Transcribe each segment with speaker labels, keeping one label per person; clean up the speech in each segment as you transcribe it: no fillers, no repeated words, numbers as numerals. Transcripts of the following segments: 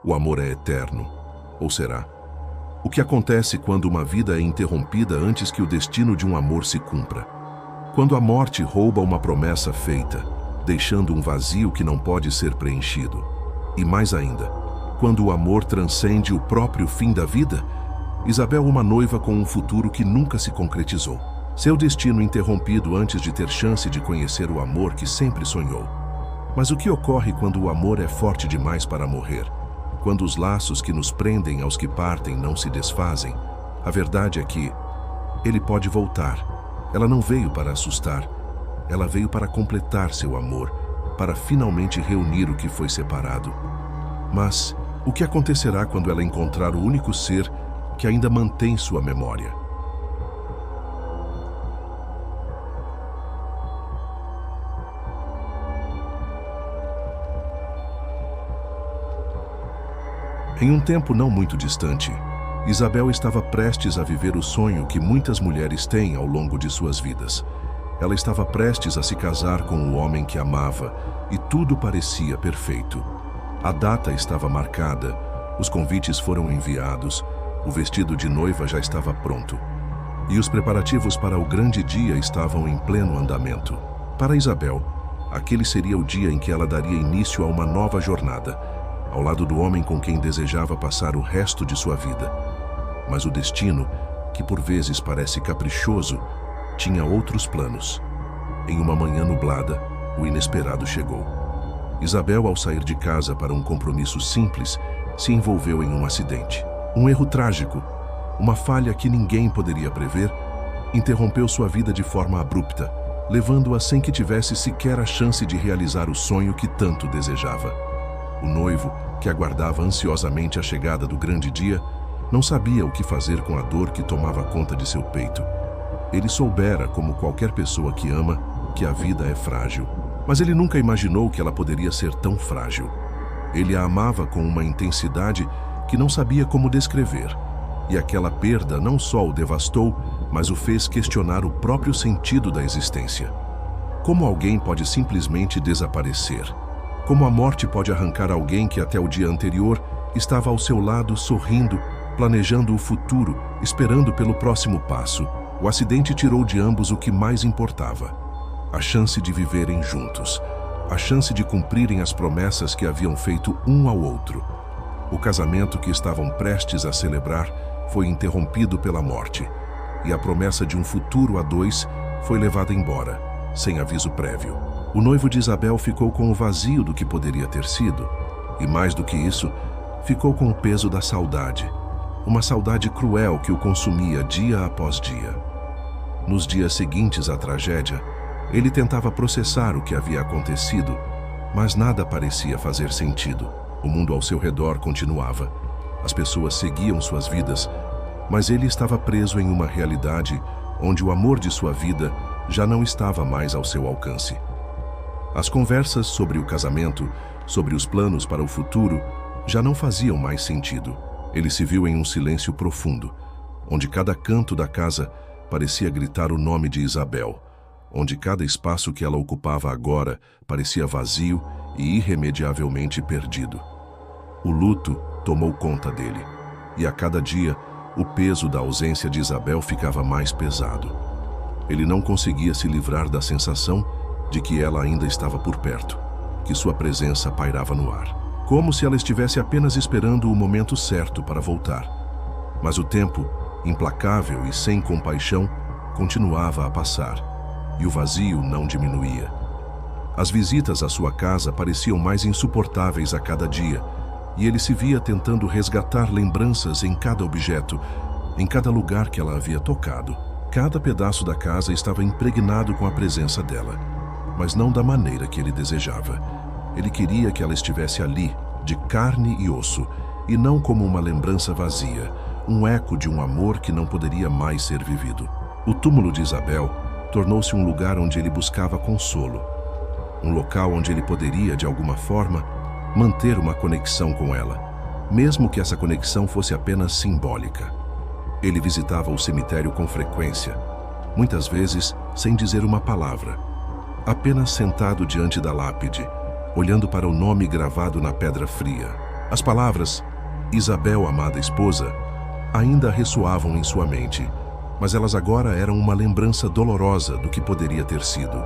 Speaker 1: O amor é eterno. Ou será? O que acontece quando uma vida é interrompida antes que o destino de um amor se cumpra? Quando a morte rouba uma promessa feita, deixando um vazio que não pode ser preenchido. E mais ainda, quando o amor transcende o próprio fim da vida? Isabel, uma noiva com um futuro que nunca se concretizou. Seu destino interrompido antes de ter chance de conhecer o amor que sempre sonhou. Mas o que ocorre quando o amor é forte demais para morrer? Quando os laços que nos prendem aos que partem não se desfazem? A verdade é que ele pode voltar. Ela não veio para assustar. Ela veio para completar seu amor, para finalmente reunir o que foi separado. Mas o que acontecerá quando ela encontrar o único ser que ainda mantém sua memória? Em um tempo não muito distante, Isabel estava prestes a viver o sonho que muitas mulheres têm ao longo de suas vidas. Ela estava prestes a se casar com o homem que amava e tudo parecia perfeito. A data estava marcada, os convites foram enviados, o vestido de noiva já estava pronto. E os preparativos para o grande dia estavam em pleno andamento. Para Isabel, aquele seria o dia em que ela daria início a uma nova jornada, ao lado do homem com quem desejava passar o resto de sua vida. Mas o destino, que por vezes parece caprichoso, tinha outros planos. Em uma manhã nublada, o inesperado chegou. Isabel, ao sair de casa para um compromisso simples, se envolveu em um acidente. Um erro trágico, uma falha que ninguém poderia prever, interrompeu sua vida de forma abrupta, levando-a sem que tivesse sequer a chance de realizar o sonho que tanto desejava. O noivo, que aguardava ansiosamente a chegada do grande dia, não sabia o que fazer com a dor que tomava conta de seu peito. Ele soubera, como qualquer pessoa que ama, que a vida é frágil. Mas ele nunca imaginou que ela poderia ser tão frágil. Ele a amava com uma intensidade que não sabia como descrever. E aquela perda não só o devastou, mas o fez questionar o próprio sentido da existência. Como alguém pode simplesmente desaparecer? Como a morte pode arrancar alguém que até o dia anterior estava ao seu lado sorrindo, planejando o futuro, esperando pelo próximo passo? O acidente tirou de ambos o que mais importava: a chance de viverem juntos, a chance de cumprirem as promessas que haviam feito um ao outro. O casamento que estavam prestes a celebrar foi interrompido pela morte, e a promessa de um futuro a dois foi levada embora, sem aviso prévio. O noivo de Isabel ficou com o vazio do que poderia ter sido, e mais do que isso, ficou com o peso da saudade, uma saudade cruel que o consumia dia após dia. Nos dias seguintes à tragédia, ele tentava processar o que havia acontecido, mas nada parecia fazer sentido. O mundo ao seu redor continuava. As pessoas seguiam suas vidas, mas ele estava preso em uma realidade onde o amor de sua vida já não estava mais ao seu alcance. As conversas sobre o casamento, sobre os planos para o futuro, já não faziam mais sentido. Ele se viu em um silêncio profundo, onde cada canto da casa parecia gritar o nome de Isabel, onde cada espaço que ela ocupava agora parecia vazio e irremediavelmente perdido. O luto tomou conta dele, e a cada dia o peso da ausência de Isabel ficava mais pesado. Ele não conseguia se livrar da sensação de que ela ainda estava por perto, que sua presença pairava no ar, como se ela estivesse apenas esperando o momento certo para voltar. Mas o tempo, implacável e sem compaixão, continuava a passar, e o vazio não diminuía. As visitas à sua casa pareciam mais insuportáveis a cada dia, e ele se via tentando resgatar lembranças em cada objeto, em cada lugar que ela havia tocado. Cada pedaço da casa estava impregnado com a presença dela, mas não da maneira que ele desejava. Ele queria que ela estivesse ali, de carne e osso, e não como uma lembrança vazia, um eco de um amor que não poderia mais ser vivido. O túmulo de Isabel tornou-se um lugar onde ele buscava consolo, um local onde ele poderia, de alguma forma, manter uma conexão com ela, mesmo que essa conexão fosse apenas simbólica. Ele visitava o cemitério com frequência, muitas vezes sem dizer uma palavra, apenas sentado diante da lápide, olhando para o nome gravado na pedra fria. As palavras, Isabel, amada esposa, ainda ressoavam em sua mente, mas elas agora eram uma lembrança dolorosa do que poderia ter sido.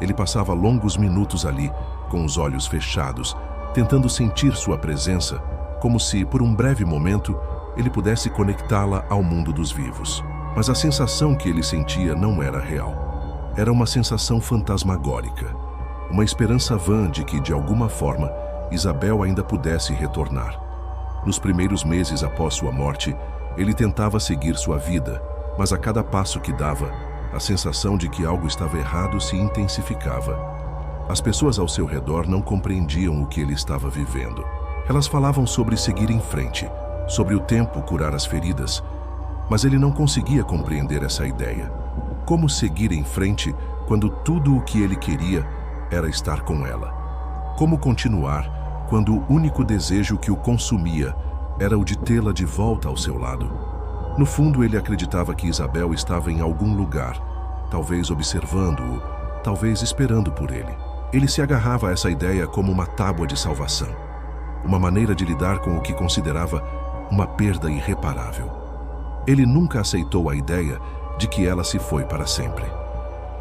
Speaker 1: Ele passava longos minutos ali, com os olhos fechados, tentando sentir sua presença, como se, por um breve momento, ele pudesse conectá-la ao mundo dos vivos. Mas a sensação que ele sentia não era real. Era uma sensação fantasmagórica, uma esperança vã de que, de alguma forma, Isabel ainda pudesse retornar. Nos primeiros meses após sua morte, ele tentava seguir sua vida, mas a cada passo que dava, a sensação de que algo estava errado se intensificava. As pessoas ao seu redor não compreendiam o que ele estava vivendo. Elas falavam sobre seguir em frente, sobre o tempo curar as feridas, mas ele não conseguia compreender essa ideia. Como seguir em frente quando tudo o que ele queria era estar com ela? Como continuar quando o único desejo que o consumia era o de tê-la de volta ao seu lado? No fundo, ele acreditava que Isabel estava em algum lugar, talvez observando-o, talvez esperando por ele. Ele se agarrava a essa ideia como uma tábua de salvação, uma maneira de lidar com o que considerava uma perda irreparável. Ele nunca aceitou a ideia de que ela se foi para sempre.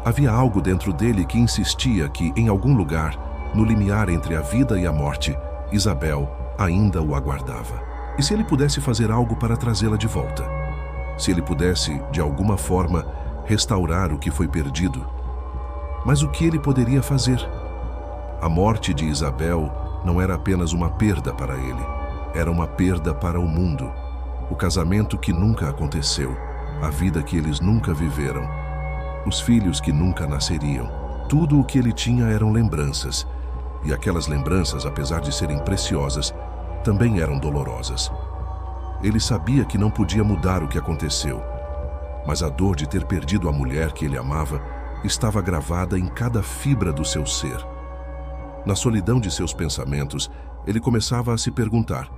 Speaker 1: Havia algo dentro dele que insistia que, em algum lugar, no limiar entre a vida e a morte, Isabel ainda o aguardava. E se ele pudesse fazer algo para trazê-la de volta? Se ele pudesse, de alguma forma, restaurar o que foi perdido? Mas o que ele poderia fazer? A morte de Isabel não era apenas uma perda para ele, era uma perda para o mundo. O casamento que nunca aconteceu, a vida que eles nunca viveram, os filhos que nunca nasceriam. Tudo o que ele tinha eram lembranças, e aquelas lembranças, apesar de serem preciosas, também eram dolorosas. Ele sabia que não podia mudar o que aconteceu, mas a dor de ter perdido a mulher que ele amava estava gravada em cada fibra do seu ser. Na solidão de seus pensamentos, ele começava a se perguntar: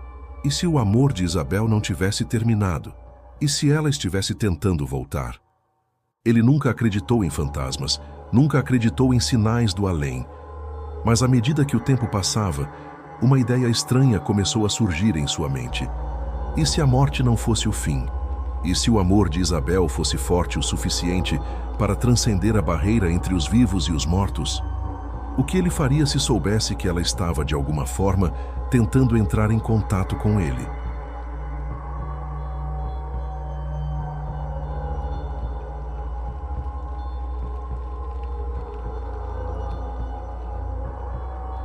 Speaker 1: e se o amor de Isabel não tivesse terminado? E se ela estivesse tentando voltar? Ele nunca acreditou em fantasmas, nunca acreditou em sinais do além. Mas à medida que o tempo passava, uma ideia estranha começou a surgir em sua mente. E se a morte não fosse o fim? E se o amor de Isabel fosse forte o suficiente para transcender a barreira entre os vivos e os mortos? O que ele faria se soubesse que ela estava, de alguma forma, tentando entrar em contato com ele?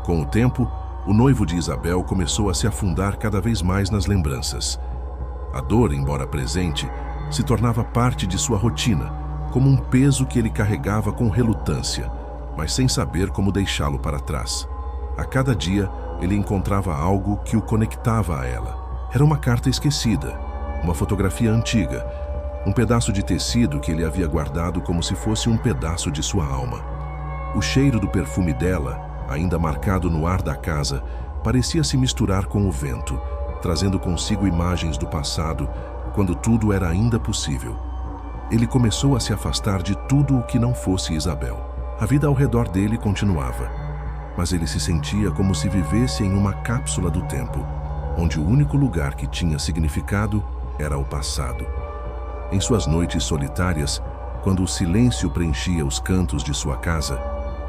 Speaker 1: Com o tempo, o noivo de Isabel começou a se afundar cada vez mais nas lembranças. A dor, embora presente, se tornava parte de sua rotina, como um peso que ele carregava com relutância, mas sem saber como deixá-lo para trás. A cada dia, ele encontrava algo que o conectava a ela. Era uma carta esquecida, uma fotografia antiga, um pedaço de tecido que ele havia guardado como se fosse um pedaço de sua alma. O cheiro do perfume dela, ainda marcado no ar da casa, parecia se misturar com o vento, trazendo consigo imagens do passado, quando tudo era ainda possível. Ele começou a se afastar de tudo o que não fosse Isabel. A vida ao redor dele continuava, mas ele se sentia como se vivesse em uma cápsula do tempo, onde o único lugar que tinha significado era o passado. Em suas noites solitárias, quando o silêncio preenchia os cantos de sua casa,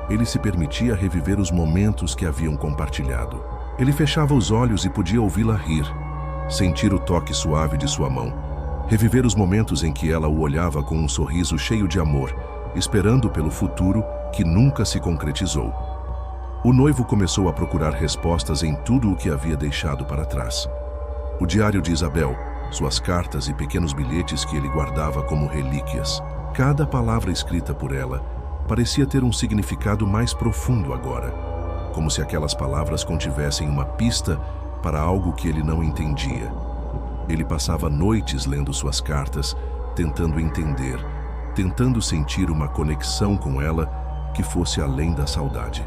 Speaker 1: ele se permitia reviver os momentos que haviam compartilhado. Ele fechava os olhos e podia ouvi-la rir, sentir o toque suave de sua mão, reviver os momentos em que ela o olhava com um sorriso cheio de amor, esperando pelo futuro que nunca se concretizou. O noivo começou a procurar respostas em tudo o que havia deixado para trás. O diário de Isabel, suas cartas e pequenos bilhetes que ele guardava como relíquias. Cada palavra escrita por ela parecia ter um significado mais profundo agora, como se aquelas palavras contivessem uma pista para algo que ele não entendia. Ele passava noites lendo suas cartas, tentando entender, tentando sentir uma conexão com ela que fosse além da saudade.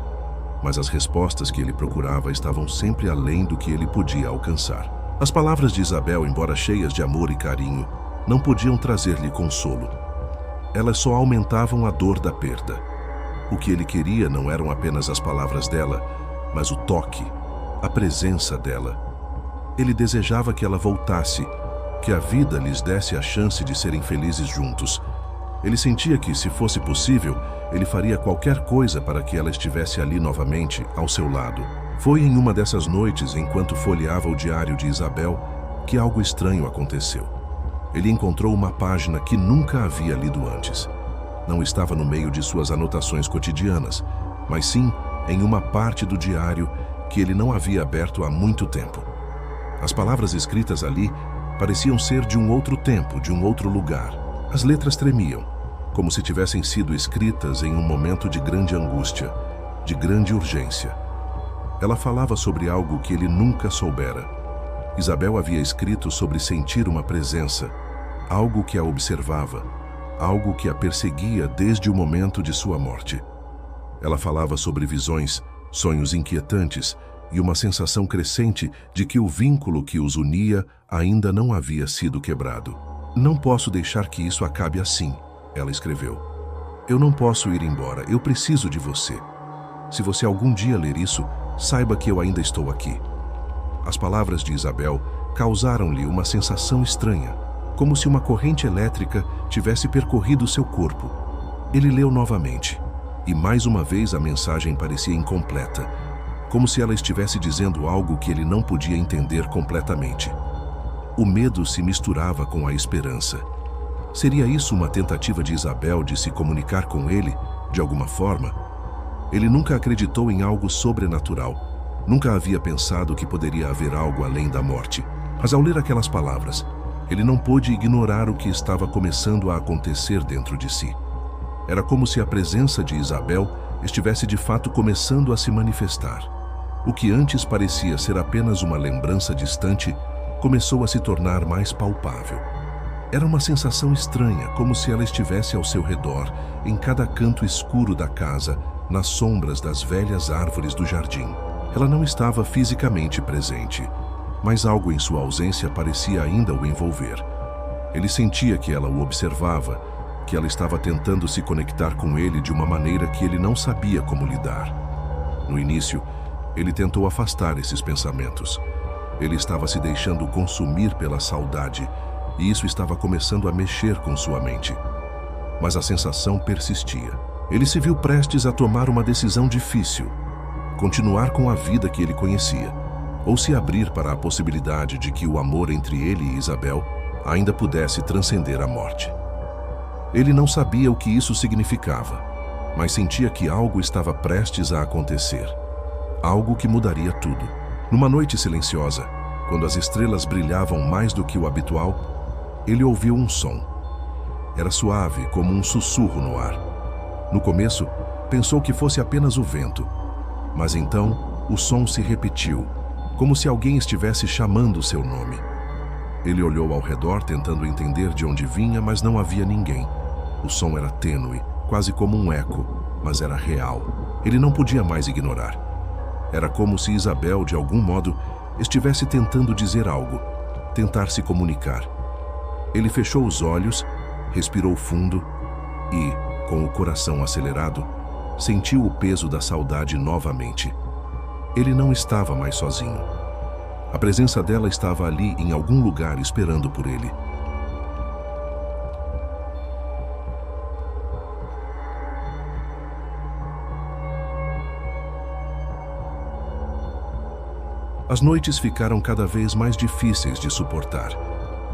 Speaker 1: Mas as respostas que ele procurava estavam sempre além do que ele podia alcançar. As palavras de Isabel, embora cheias de amor e carinho, não podiam trazer-lhe consolo. Elas só aumentavam a dor da perda. O que ele queria não eram apenas as palavras dela, mas o toque, a presença dela, Ele desejava que ela voltasse, que a vida lhes desse a chance de serem felizes juntos. Ele sentia que, se fosse possível, ele faria qualquer coisa para que ela estivesse ali novamente, ao seu lado. Foi em uma dessas noites, enquanto folheava o diário de Isabel, que algo estranho aconteceu. Ele encontrou uma página que nunca havia lido antes. Não estava no meio de suas anotações cotidianas, mas sim em uma parte do diário que ele não havia aberto há muito tempo. As palavras escritas ali pareciam ser de um outro tempo, de um outro lugar. As letras tremiam, como se tivessem sido escritas em um momento de grande angústia, de grande urgência. Ela falava sobre algo que ele nunca soubera. Isabel havia escrito sobre sentir uma presença, algo que a observava, algo que a perseguia desde o momento de sua morte. Ela falava sobre visões, sonhos inquietantes e uma sensação crescente de que o vínculo que os unia ainda não havia sido quebrado. "Não posso deixar que isso acabe assim", ela escreveu. "Eu não posso ir embora, eu preciso de você. Se você algum dia ler isso, saiba que eu ainda estou aqui." As palavras de Isabel causaram-lhe uma sensação estranha, como se uma corrente elétrica tivesse percorrido seu corpo. Ele leu novamente, e mais uma vez a mensagem parecia incompleta, como se ela estivesse dizendo algo que ele não podia entender completamente. O medo se misturava com a esperança. Seria isso uma tentativa de Isabel de se comunicar com ele, de alguma forma? Ele nunca acreditou em algo sobrenatural. Nunca havia pensado que poderia haver algo além da morte. Mas ao ler aquelas palavras, ele não pôde ignorar o que estava começando a acontecer dentro de si. Era como se a presença de Isabel estivesse de fato começando a se manifestar. O que antes parecia ser apenas uma lembrança distante, começou a se tornar mais palpável. Era uma sensação estranha, como se ela estivesse ao seu redor, em cada canto escuro da casa, nas sombras das velhas árvores do jardim. Ela não estava fisicamente presente, mas algo em sua ausência parecia ainda o envolver. Ele sentia que ela o observava, que ela estava tentando se conectar com ele de uma maneira que ele não sabia como lidar. No início, ele tentou afastar esses pensamentos. Ele estava se deixando consumir pela saudade, e isso estava começando a mexer com sua mente. Mas a sensação persistia. Ele se viu prestes a tomar uma decisão difícil: continuar com a vida que ele conhecia, ou se abrir para a possibilidade de que o amor entre ele e Isabel ainda pudesse transcender a morte. Ele não sabia o que isso significava, mas sentia que algo estava prestes a acontecer. Algo que mudaria tudo. Numa noite silenciosa, quando as estrelas brilhavam mais do que o habitual, ele ouviu um som. Era suave, como um sussurro no ar. No começo, pensou que fosse apenas o vento, mas então o som se repetiu, como se alguém estivesse chamando seu nome. Ele olhou ao redor tentando entender de onde vinha, mas não havia ninguém. O som era tênue, quase como um eco, mas era real. Ele não podia mais ignorar. Era como se Isabel, de algum modo, estivesse tentando dizer algo, tentar se comunicar. Ele fechou os olhos, respirou fundo e, com o coração acelerado, sentiu o peso da saudade novamente. Ele não estava mais sozinho. A presença dela estava ali em algum lugar esperando por ele. As noites ficaram cada vez mais difíceis de suportar.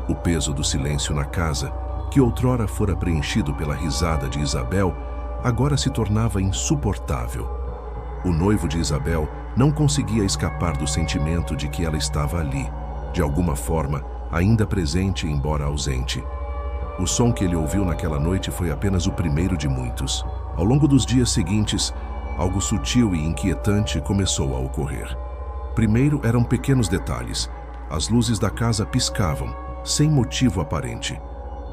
Speaker 1: O peso do silêncio na casa, que outrora fora preenchido pela risada de Isabel, agora se tornava insuportável. O noivo de Isabel não conseguia escapar do sentimento de que ela estava ali, de alguma forma, ainda presente, embora ausente. O som que ele ouviu naquela noite foi apenas o primeiro de muitos. Ao longo dos dias seguintes, algo sutil e inquietante começou a ocorrer. Primeiro eram pequenos detalhes. As luzes da casa piscavam, sem motivo aparente.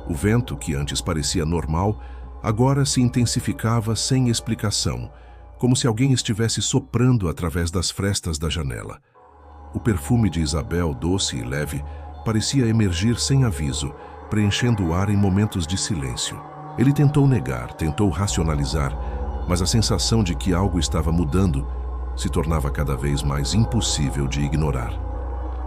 Speaker 1: O vento, que antes parecia normal, agora se intensificava sem explicação, como se alguém estivesse soprando através das frestas da janela. O perfume de Isabel, doce e leve, parecia emergir sem aviso, preenchendo o ar em momentos de silêncio. Ele tentou negar, tentou racionalizar, mas a sensação de que algo estava mudando se tornava cada vez mais impossível de ignorar.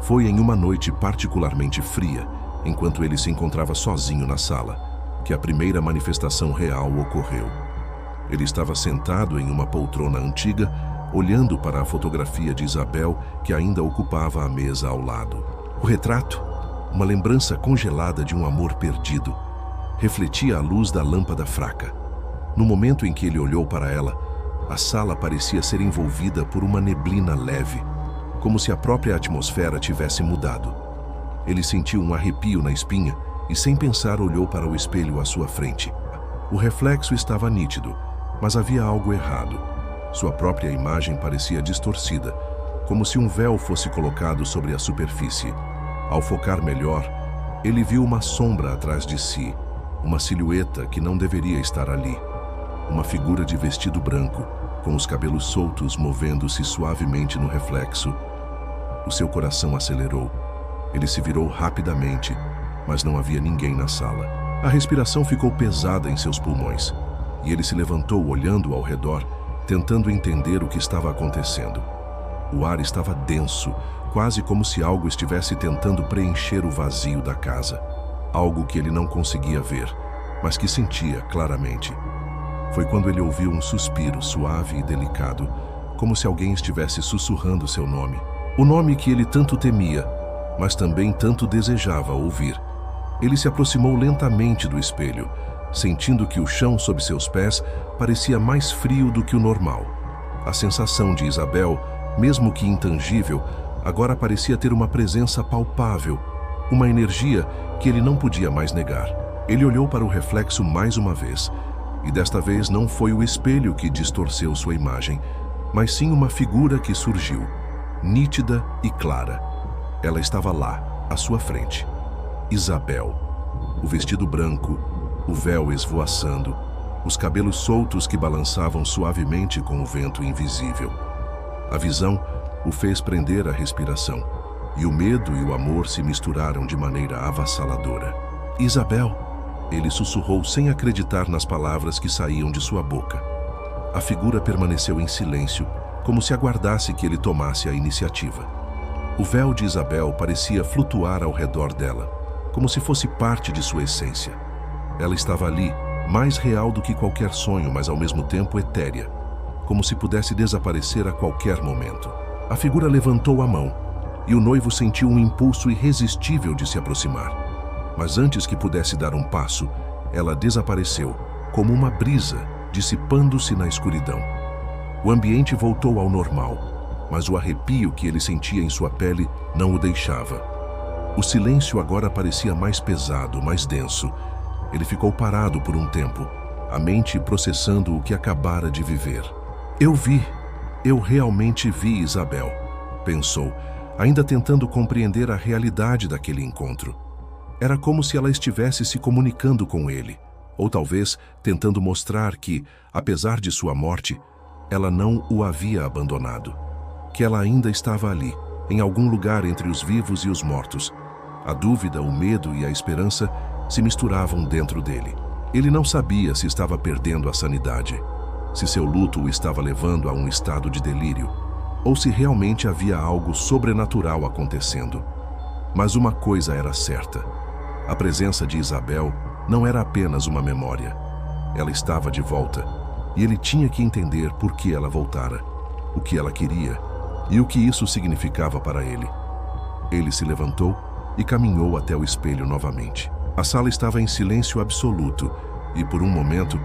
Speaker 1: Foi em uma noite particularmente fria, enquanto ele se encontrava sozinho na sala, que a primeira manifestação real ocorreu. Ele estava sentado em uma poltrona antiga, olhando para a fotografia de Isabel, que ainda ocupava a mesa ao lado. O retrato, uma lembrança congelada de um amor perdido, refletia a luz da lâmpada fraca. No momento em que ele olhou para ela, a sala parecia ser envolvida por uma neblina leve, como se a própria atmosfera tivesse mudado. Ele sentiu um arrepio na espinha e, sem pensar, olhou para o espelho à sua frente. O reflexo estava nítido, mas havia algo errado. Sua própria imagem parecia distorcida, como se um véu fosse colocado sobre a superfície. Ao focar melhor, ele viu uma sombra atrás de si, uma silhueta que não deveria estar ali. Uma figura de vestido branco, com os cabelos soltos movendo-se suavemente no reflexo. O seu coração acelerou. Ele se virou rapidamente, mas não havia ninguém na sala. A respiração ficou pesada em seus pulmões, e ele se levantou olhando ao redor, tentando entender o que estava acontecendo. O ar estava denso, quase como se algo estivesse tentando preencher o vazio da casa. Algo que ele não conseguia ver, mas que sentia claramente. Foi quando ele ouviu um suspiro suave e delicado, como se alguém estivesse sussurrando seu nome. O nome que ele tanto temia, mas também tanto desejava ouvir. Ele se aproximou lentamente do espelho, sentindo que o chão sob seus pés parecia mais frio do que o normal. A sensação de Isabel, mesmo que intangível, agora parecia ter uma presença palpável, uma energia que ele não podia mais negar. Ele olhou para o reflexo mais uma vez, e desta vez não foi o espelho que distorceu sua imagem, mas sim uma figura que surgiu, nítida e clara. Ela estava lá, à sua frente. Isabel. O vestido branco, o véu esvoaçando, os cabelos soltos que balançavam suavemente com o vento invisível. A visão o fez prender a respiração, e o medo e o amor se misturaram de maneira avassaladora. Isabel, ele sussurrou sem acreditar nas palavras que saíam de sua boca. A figura permaneceu em silêncio, como se aguardasse que ele tomasse a iniciativa. O véu de Isabel parecia flutuar ao redor dela, como se fosse parte de sua essência. Ela estava ali, mais real do que qualquer sonho, mas ao mesmo tempo etérea, como se pudesse desaparecer a qualquer momento. A figura levantou a mão, e o noivo sentiu um impulso irresistível de se aproximar. Mas antes que pudesse dar um passo, ela desapareceu, como uma brisa, dissipando-se na escuridão. O ambiente voltou ao normal, mas o arrepio que ele sentia em sua pele não o deixava. O silêncio agora parecia mais pesado, mais denso. Ele ficou parado por um tempo, a mente processando o que acabara de viver. Eu realmente vi Isabel, pensou, ainda tentando compreender a realidade daquele encontro. Era como se ela estivesse se comunicando com ele, ou talvez tentando mostrar que, apesar de sua morte, ela não o havia abandonado, que ela ainda estava ali, em algum lugar entre os vivos e os mortos. A dúvida, o medo e a esperança se misturavam dentro dele. Ele não sabia se estava perdendo a sanidade, se seu luto o estava levando a um estado de delírio, ou se realmente havia algo sobrenatural acontecendo. Mas uma coisa era certa: a presença de Isabel não era apenas uma memória. Ela estava de volta, e ele tinha que entender por que ela voltara, o que ela queria e o que isso significava para ele. Ele se levantou e caminhou até o espelho novamente. A sala estava em silêncio absoluto, e por um momento,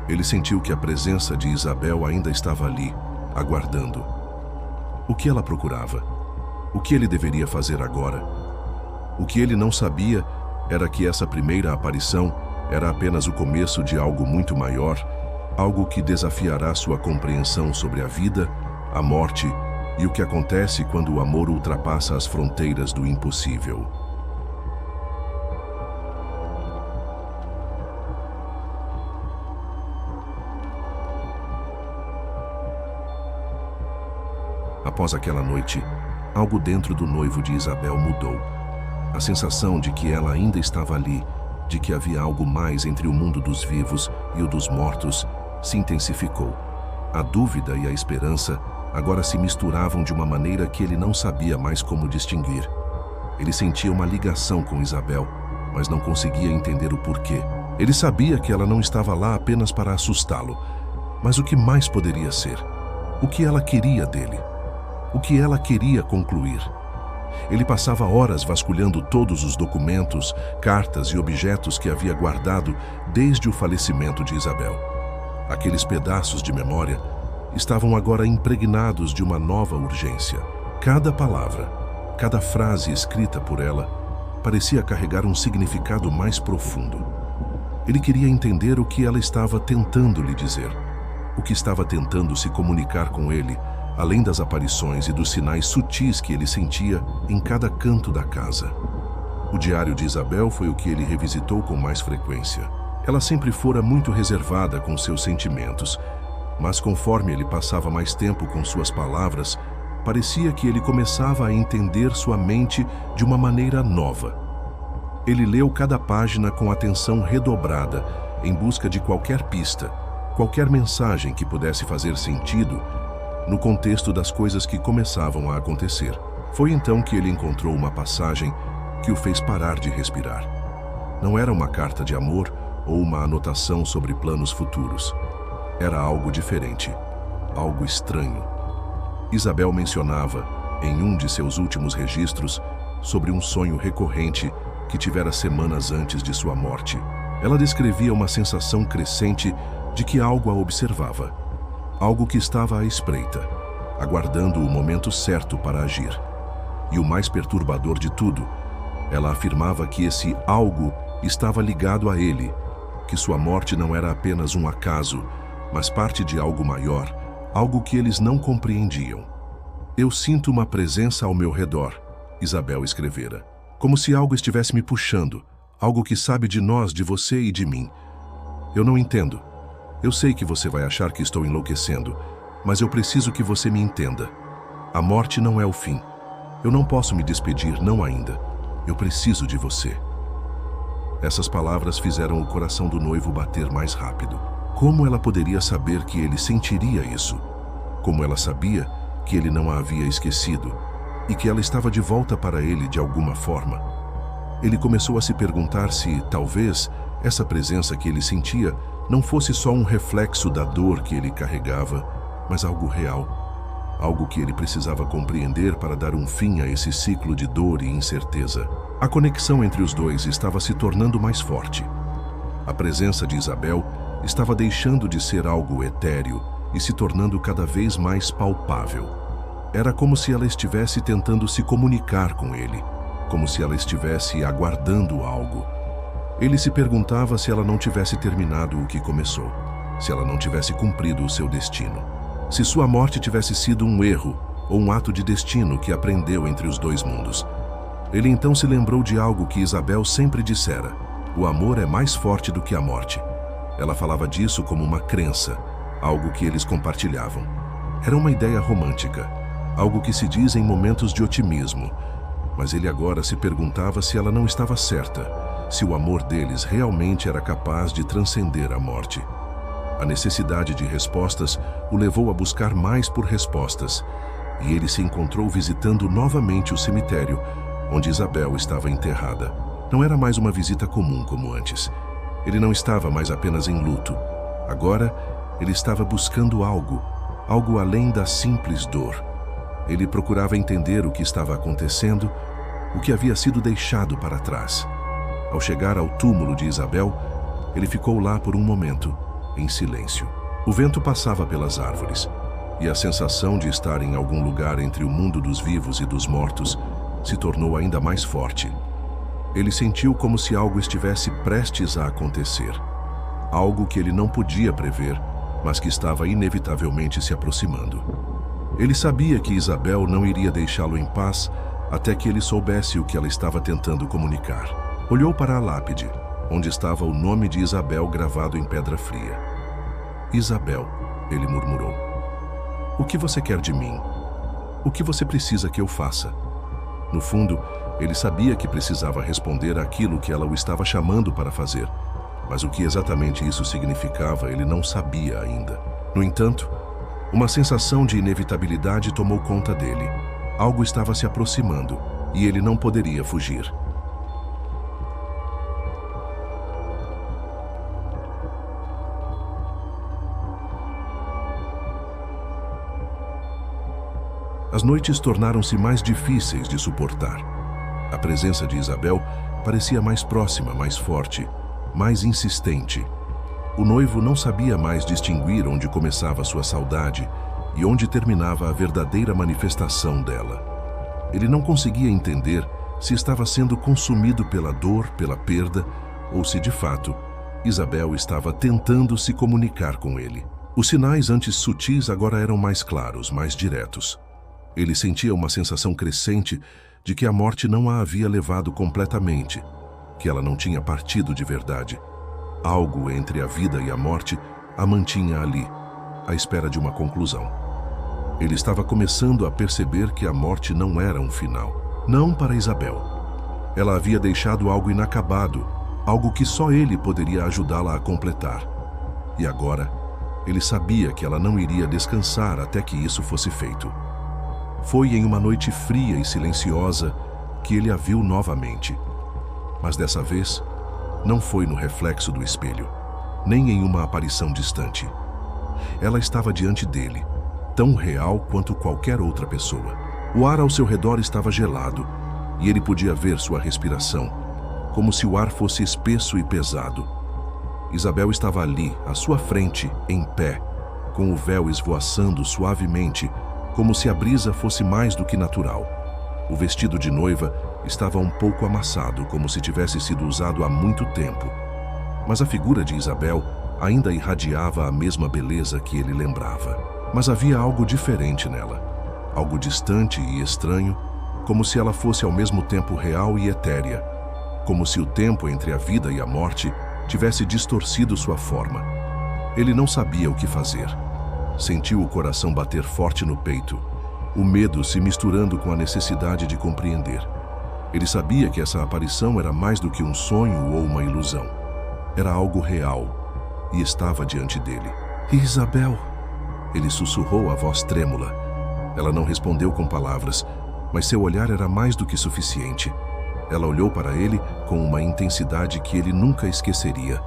Speaker 1: ele sentiu que a presença de Isabel ainda estava ali, aguardando. O que ela procurava? O que ele deveria fazer agora? O que ele não sabia era que essa primeira aparição era apenas o começo de algo muito maior, algo que desafiará sua compreensão sobre a vida, a morte e o que acontece quando o amor ultrapassa as fronteiras do impossível. Após aquela noite, algo dentro do noivo de Isabel mudou. A sensação de que ela ainda estava ali, de que havia algo mais entre o mundo dos vivos e o dos mortos, se intensificou. A dúvida e a esperança agora se misturavam de uma maneira que ele não sabia mais como distinguir. Ele sentia uma ligação com Isabel, mas não conseguia entender o porquê. Ele sabia que ela não estava lá apenas para assustá-lo, mas o que mais poderia ser? O que ela queria dele? O que ela queria concluir? Ele passava horas vasculhando todos os documentos, cartas e objetos que havia guardado desde o falecimento de Isabel. Aqueles pedaços de memória estavam agora impregnados de uma nova urgência. Cada palavra, cada frase escrita por ela, parecia carregar um significado mais profundo. Ele queria entender o que ela estava tentando lhe dizer, o que estava tentando se comunicar com ele, além das aparições e dos sinais sutis que ele sentia em cada canto da casa. O diário de Isabel foi o que ele revisitou com mais frequência. Ela sempre fora muito reservada com seus sentimentos, mas conforme ele passava mais tempo com suas palavras, parecia que ele começava a entender sua mente de uma maneira nova. Ele leu cada página com atenção redobrada, em busca de qualquer pista, qualquer mensagem que pudesse fazer sentido no contexto das coisas que começavam a acontecer. Foi então que ele encontrou uma passagem que o fez parar de respirar. Não era uma carta de amor ou uma anotação sobre planos futuros. Era algo diferente, algo estranho. Isabel mencionava, em um de seus últimos registros, sobre um sonho recorrente que tivera semanas antes de sua morte. Ela descrevia uma sensação crescente de que algo a observava. Algo que estava à espreita, aguardando o momento certo para agir. E o mais perturbador de tudo, ela afirmava que esse algo estava ligado a ele, que sua morte não era apenas um acaso, mas parte de algo maior, algo que eles não compreendiam. Eu sinto uma presença ao meu redor, Isabel escrevera, como se algo estivesse me puxando, algo que sabe de nós, de você e de mim. Eu não entendo. Eu sei que você vai achar que estou enlouquecendo, mas eu preciso que você me entenda. A morte não é o fim. Eu não posso me despedir, não ainda. Eu preciso de você. Essas palavras fizeram o coração do noivo bater mais rápido. Como ela poderia saber que ele sentiria isso? Como ela sabia que ele não a havia esquecido e que ela estava de volta para ele de alguma forma? Ele começou a se perguntar se, talvez, essa presença que ele sentia não fosse só um reflexo da dor que ele carregava, mas algo real, algo que ele precisava compreender para dar um fim a esse ciclo de dor e incerteza. A conexão entre os dois estava se tornando mais forte. A presença de Isabel estava deixando de ser algo etéreo e se tornando cada vez mais palpável. Era como se ela estivesse tentando se comunicar com ele, como se ela estivesse aguardando algo. Ele se perguntava se ela não tivesse terminado o que começou, se ela não tivesse cumprido o seu destino. Se sua morte tivesse sido um erro ou um ato de destino que aprendeu entre os dois mundos. Ele então se lembrou de algo que Isabel sempre dissera: o amor é mais forte do que a morte. Ela falava disso como uma crença, algo que eles compartilhavam. Era uma ideia romântica, algo que se diz em momentos de otimismo, mas ele agora se perguntava se ela não estava certa, se o amor deles realmente era capaz de transcender a morte. A necessidade de respostas o levou a buscar mais por respostas, e ele se encontrou visitando novamente o cemitério, onde Isabel estava enterrada. Não era mais uma visita comum como antes. Ele não estava mais apenas em luto. Agora, ele estava buscando algo, algo além da simples dor. Ele procurava entender o que estava acontecendo, o que havia sido deixado para trás. Ao chegar ao túmulo de Isabel, ele ficou lá por um momento, em silêncio. O vento passava pelas árvores, e a sensação de estar em algum lugar entre o mundo dos vivos e dos mortos se tornou ainda mais forte. Ele sentiu como se algo estivesse prestes a acontecer. Algo que ele não podia prever, mas que estava inevitavelmente se aproximando. Ele sabia que Isabel não iria deixá-lo em paz até que ele soubesse o que ela estava tentando comunicar. Olhou para a lápide, onde estava o nome de Isabel gravado em pedra fria. Isabel, ele murmurou. O que você quer de mim? O que você precisa que eu faça? No fundo, ele sabia que precisava responder àquilo que ela o estava chamando para fazer, mas o que exatamente isso significava ele não sabia ainda. No entanto, Uma sensação de inevitabilidade tomou conta dele. Algo estava se aproximando e ele não poderia fugir. As noites tornaram-se mais difíceis de suportar. A presença de Isabel parecia mais próxima, mais forte, mais insistente. O noivo não sabia mais distinguir onde começava sua saudade e onde terminava a verdadeira manifestação dela. Ele não conseguia entender se estava sendo consumido pela dor, pela perda, ou se, de fato, Isabel estava tentando se comunicar com ele. Os sinais antes sutis agora eram mais claros, mais diretos. Ele sentia uma sensação crescente de que a morte não a havia levado completamente, que ela não tinha partido de verdade. Algo entre a vida e a morte a mantinha ali, à espera de uma conclusão. Ele estava começando a perceber que a morte não era um final. Não para Isabel. Ela havia deixado algo inacabado, algo que só ele poderia ajudá-la a completar. E agora, ele sabia que ela não iria descansar até que isso fosse feito. Foi em uma noite fria e silenciosa que ele a viu novamente. Mas dessa vez, não foi no reflexo do espelho, nem em uma aparição distante. Ela estava diante dele, tão real quanto qualquer outra pessoa. O ar ao seu redor estava gelado, e ele podia ver sua respiração, como se o ar fosse espesso e pesado. Isabel estava ali, à sua frente, em pé, com o véu esvoaçando suavemente, como se a brisa fosse mais do que natural. O vestido de noiva estava um pouco amassado, como se tivesse sido usado há muito tempo. Mas a figura de Isabel ainda irradiava a mesma beleza que ele lembrava. Mas havia algo diferente nela, algo distante e estranho, como se ela fosse ao mesmo tempo real e etérea, como se o tempo entre a vida e a morte tivesse distorcido sua forma. Ele não sabia o que fazer. Sentiu o coração bater forte no peito, o medo se misturando com a necessidade de compreender. Ele sabia que essa aparição era mais do que um sonho ou uma ilusão. Era algo real e estava diante dele. Isabel! Ele sussurrou a voz trêmula. Ela não respondeu com palavras, mas seu olhar era mais do que suficiente. Ela olhou para ele com uma intensidade que ele nunca esqueceria.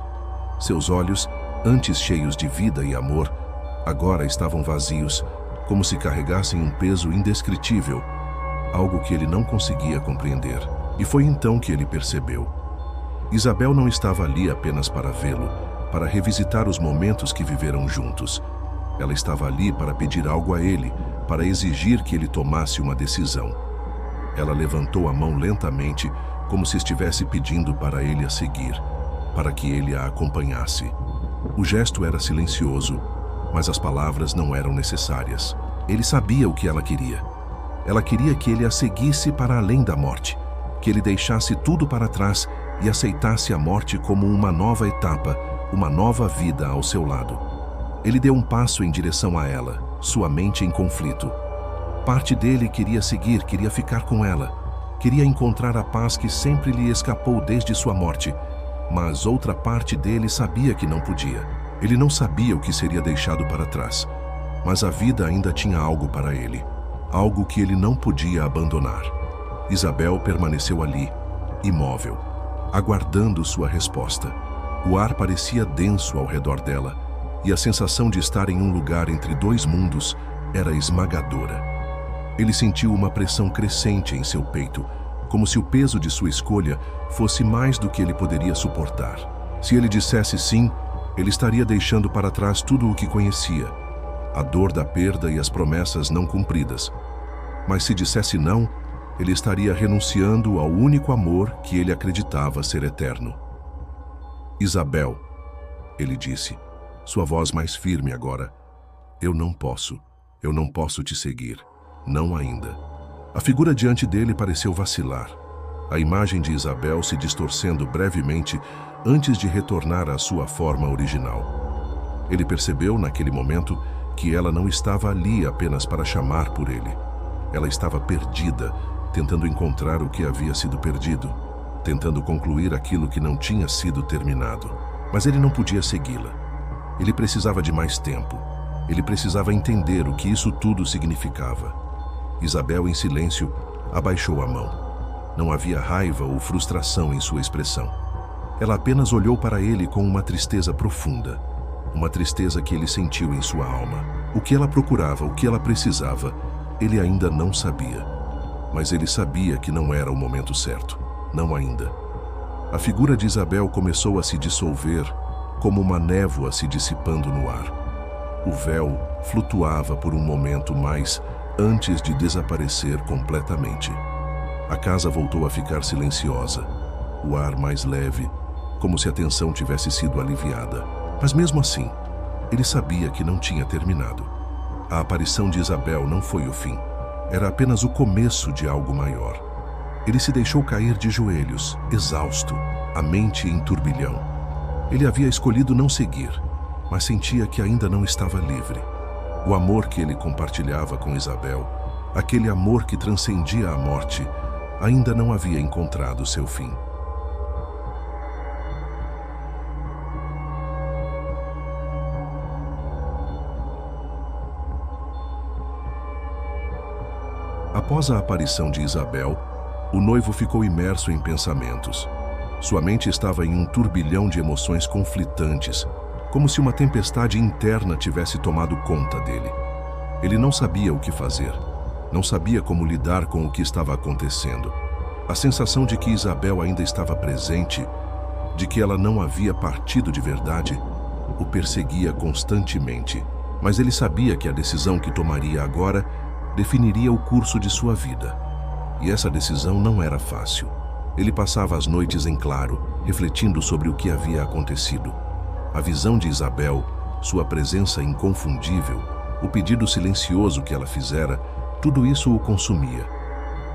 Speaker 1: Seus olhos, antes cheios de vida e amor, agora estavam vazios, como se carregassem um peso indescritível, algo que ele não conseguia compreender. E foi então que ele percebeu. Isabel não estava ali apenas para vê-lo, para revisitar os momentos que viveram juntos. Ela estava ali para pedir algo a ele, para exigir que ele tomasse uma decisão. Ela levantou a mão lentamente, como se estivesse pedindo para ele a seguir, para que ele a acompanhasse. O gesto era silencioso, mas as palavras não eram necessárias. Ele sabia o que ela queria. Ela queria que ele a seguisse para além da morte, que ele deixasse tudo para trás e aceitasse a morte como uma nova etapa, uma nova vida ao seu lado. Ele deu um passo em direção a ela, sua mente em conflito. Parte dele queria seguir, queria ficar com ela, queria encontrar a paz que sempre lhe escapou desde sua morte, mas outra parte dele sabia que não podia. Ele não sabia o que seria deixado para trás, mas a vida ainda tinha algo para ele, algo que ele não podia abandonar. Isabel permaneceu ali, imóvel, aguardando sua resposta. O ar parecia denso ao redor dela, e a sensação de estar em um lugar entre dois mundos era esmagadora. Ele sentiu uma pressão crescente em seu peito, como se o peso de sua escolha fosse mais do que ele poderia suportar. Se ele dissesse sim, ele estaria deixando para trás tudo o que conhecia, a dor da perda e as promessas não cumpridas. Mas se dissesse não, ele estaria renunciando ao único amor que ele acreditava ser eterno. Isabel, ele disse, sua voz mais firme agora. Eu não posso te seguir. Não ainda. A figura diante dele pareceu vacilar. A imagem de Isabel se distorcendo brevemente antes de retornar à sua forma original. Ele percebeu, naquele momento, que ela não estava ali apenas para chamar por ele. Ela estava perdida, tentando encontrar o que havia sido perdido, tentando concluir aquilo que não tinha sido terminado. Mas ele não podia segui-la. Ele precisava de mais tempo. Ele precisava entender o que isso tudo significava. Isabel, em silêncio, abaixou a mão. Não havia raiva ou frustração em sua expressão. Ela apenas olhou para ele com uma tristeza profunda, uma tristeza que ele sentiu em sua alma. O que ela procurava, o que ela precisava, ele ainda não sabia. Mas ele sabia que não era o momento certo. Não ainda. A figura de Isabel começou a se dissolver, como uma névoa se dissipando no ar. O véu flutuava por um momento mais, antes de desaparecer completamente. A casa voltou a ficar silenciosa, o ar mais leve, como se a tensão tivesse sido aliviada. Mas mesmo assim, ele sabia que não tinha terminado. A aparição de Isabel não foi o fim. Era apenas o começo de algo maior. Ele se deixou cair de joelhos, exausto, a mente em turbilhão. Ele havia escolhido não seguir, mas sentia que ainda não estava livre. O amor que ele compartilhava com Isabel, aquele amor que transcendia a morte, ainda não havia encontrado seu fim. Após a aparição de Isabel, o noivo ficou imerso em pensamentos. Sua mente estava em um turbilhão de emoções conflitantes, como se uma tempestade interna tivesse tomado conta dele. Ele não sabia o que fazer, não sabia como lidar com o que estava acontecendo. A sensação de que Isabel ainda estava presente, de que ela não havia partido de verdade, o perseguia constantemente. Mas ele sabia que a decisão que tomaria agora definiria o curso de sua vida. E essa decisão não era fácil. Ele passava as noites em claro, refletindo sobre o que havia acontecido. A visão de Isabel, sua presença inconfundível, o pedido silencioso que ela fizera, tudo isso o consumia.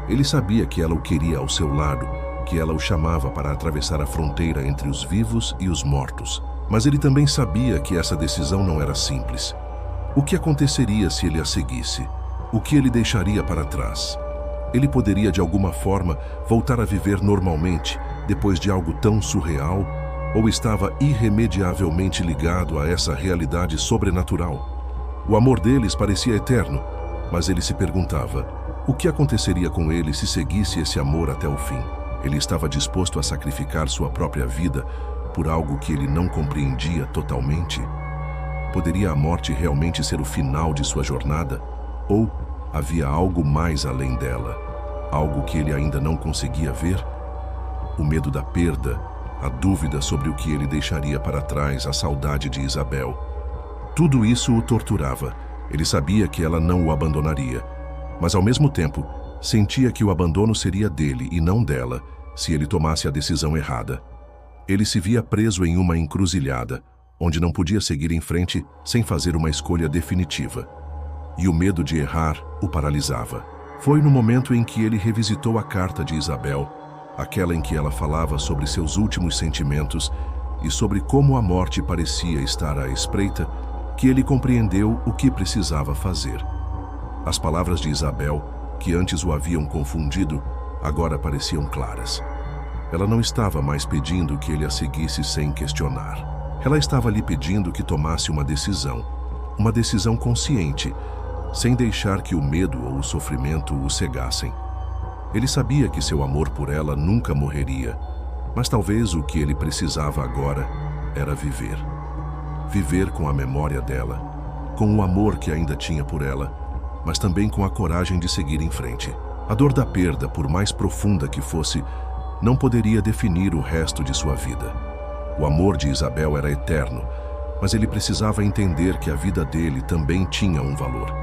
Speaker 1: Ele sabia que ela o queria ao seu lado, que ela o chamava para atravessar a fronteira entre os vivos e os mortos. Mas ele também sabia que essa decisão não era simples. O que aconteceria se ele a seguisse? O que ele deixaria para trás? Ele poderia, de alguma forma, voltar a viver normalmente, depois de algo tão surreal? Ou estava irremediavelmente ligado a essa realidade sobrenatural? O amor deles parecia eterno, mas ele se perguntava, o que aconteceria com ele se seguisse esse amor até o fim? Ele estava disposto a sacrificar sua própria vida por algo que ele não compreendia totalmente? Poderia a morte realmente ser o final de sua jornada? Ou havia algo mais além dela, algo que ele ainda não conseguia ver? O medo da perda, a dúvida sobre o que ele deixaria para trás, a saudade de Isabel. Tudo isso o torturava. Ele sabia que ela não o abandonaria, mas ao mesmo tempo, sentia que o abandono seria dele e não dela, se ele tomasse a decisão errada. Ele se via preso em uma encruzilhada, onde não podia seguir em frente sem fazer uma escolha definitiva. E o medo de errar o paralisava. Foi no momento em que ele revisitou a carta de Isabel, aquela em que ela falava sobre seus últimos sentimentos e sobre como a morte parecia estar à espreita, que ele compreendeu o que precisava fazer. As palavras de Isabel, que antes o haviam confundido, agora pareciam claras. Ela não estava mais pedindo que ele a seguisse sem questionar. Ela estava lhe pedindo que tomasse uma decisão consciente, sem deixar que o medo ou o sofrimento o cegassem. Ele sabia que seu amor por ela nunca morreria, mas talvez o que ele precisava agora era viver. Viver com a memória dela, com o amor que ainda tinha por ela, mas também com a coragem de seguir em frente. A dor da perda, por mais profunda que fosse, não poderia definir o resto de sua vida. O amor de Isabel era eterno, mas ele precisava entender que a vida dele também tinha um valor.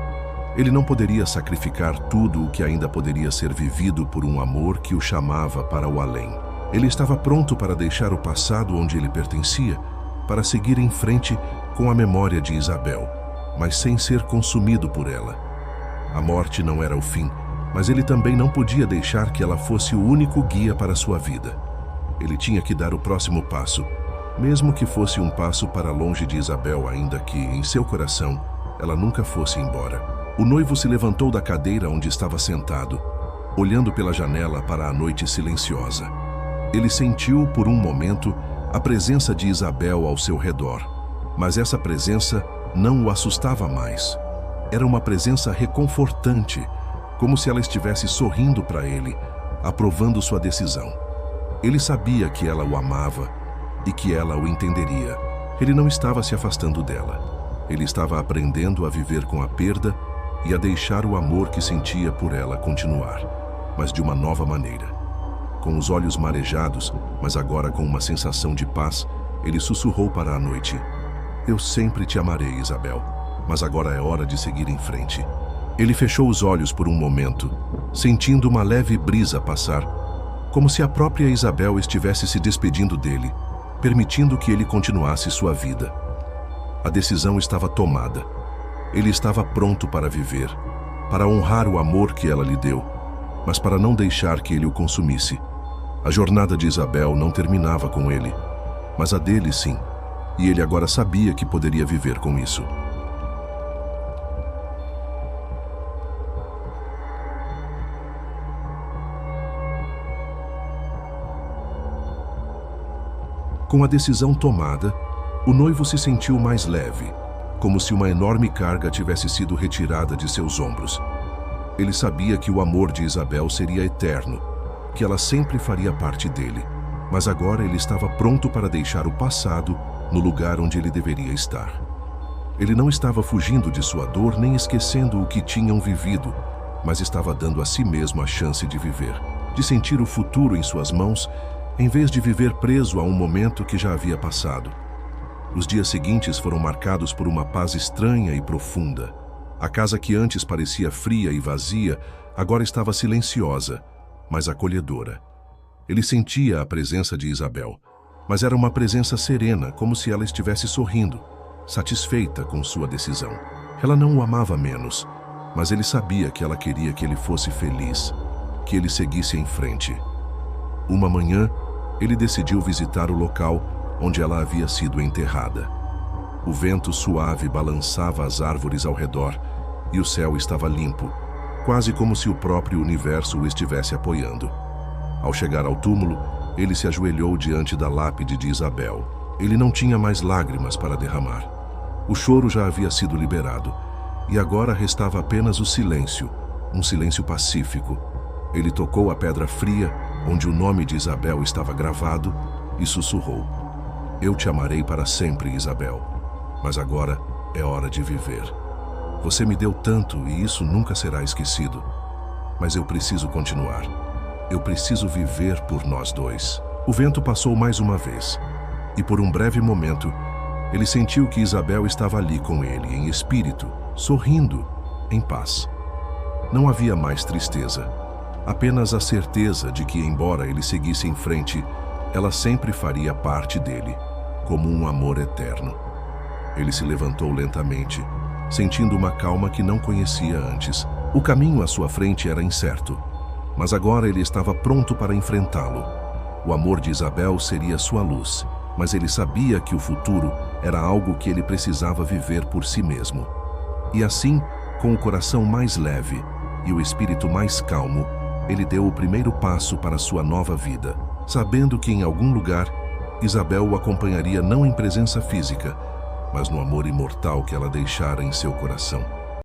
Speaker 1: Ele não poderia sacrificar tudo o que ainda poderia ser vivido por um amor que o chamava para o além. Ele estava pronto para deixar o passado onde ele pertencia, para seguir em frente com a memória de Isabel, mas sem ser consumido por ela. A morte não era o fim, mas ele também não podia deixar que ela fosse o único guia para sua vida. Ele tinha que dar o próximo passo, mesmo que fosse um passo para longe de Isabel, ainda que, em seu coração, ela nunca fosse embora. O noivo se levantou da cadeira onde estava sentado, olhando pela janela para a noite silenciosa. Ele sentiu, por um momento, a presença de Isabel ao seu redor, mas essa presença não o assustava mais. Era uma presença reconfortante, como se ela estivesse sorrindo para ele, aprovando sua decisão. Ele sabia que ela o amava e que ela o entenderia. Ele não estava se afastando dela. Ele estava aprendendo a viver com a perda e a deixar o amor que sentia por ela continuar, mas de uma nova maneira. Com os olhos marejados, mas agora com uma sensação de paz, ele sussurrou para a noite: "Eu sempre te amarei, Isabel, mas agora é hora de seguir em frente." Ele fechou os olhos por um momento, sentindo uma leve brisa passar, como se a própria Isabel estivesse se despedindo dele, permitindo que ele continuasse sua vida. A decisão estava tomada. Ele estava pronto para viver, para honrar o amor que ela lhe deu, mas para não deixar que ele o consumisse. A jornada de Isabel não terminava com ele, mas a dele sim, e ele agora sabia que poderia viver com isso. Com a decisão tomada, o noivo se sentiu mais leve, como se uma enorme carga tivesse sido retirada de seus ombros. Ele sabia que o amor de Isabel seria eterno, que ela sempre faria parte dele, mas agora ele estava pronto para deixar o passado no lugar onde ele deveria estar. Ele não estava fugindo de sua dor nem esquecendo o que tinham vivido, mas estava dando a si mesmo a chance de viver, de sentir o futuro em suas mãos, em vez de viver preso a um momento que já havia passado. Os dias seguintes foram marcados por uma paz estranha e profunda. A casa que antes parecia fria e vazia, agora estava silenciosa, mas acolhedora. Ele sentia a presença de Isabel, mas era uma presença serena, como se ela estivesse sorrindo, satisfeita com sua decisão. Ela não o amava menos, mas ele sabia que ela queria que ele fosse feliz, que ele seguisse em frente. Uma manhã, ele decidiu visitar o local onde ela havia sido enterrada. O vento suave balançava as árvores ao redor e o céu estava limpo, quase como se o próprio universo o estivesse apoiando. Ao chegar ao túmulo, ele se ajoelhou diante da lápide de Isabel. Ele não tinha mais lágrimas para derramar. O choro já havia sido liberado, e agora restava apenas o silêncio, um silêncio pacífico. Ele tocou a pedra fria, onde o nome de Isabel estava gravado, e sussurrou: "Eu te amarei para sempre, Isabel, mas agora é hora de viver. Você me deu tanto e isso nunca será esquecido, mas eu preciso continuar. Eu preciso viver por nós dois." O vento passou mais uma vez, e por um breve momento, ele sentiu que Isabel estava ali com ele, em espírito, sorrindo, em paz. Não havia mais tristeza, apenas a certeza de que, embora ele seguisse em frente, ela sempre faria parte dele, como um amor eterno. Ele se levantou lentamente, sentindo uma calma que não conhecia antes. O caminho à sua frente era incerto, mas agora ele estava pronto para enfrentá-lo. O amor de Isabel seria sua luz, mas ele sabia que o futuro era algo que ele precisava viver por si mesmo. E assim, com o coração mais leve e o espírito mais calmo, ele deu o primeiro passo para sua nova vida, sabendo que em algum lugar, Isabel o acompanharia não em presença física, mas no amor imortal que ela deixara em seu coração.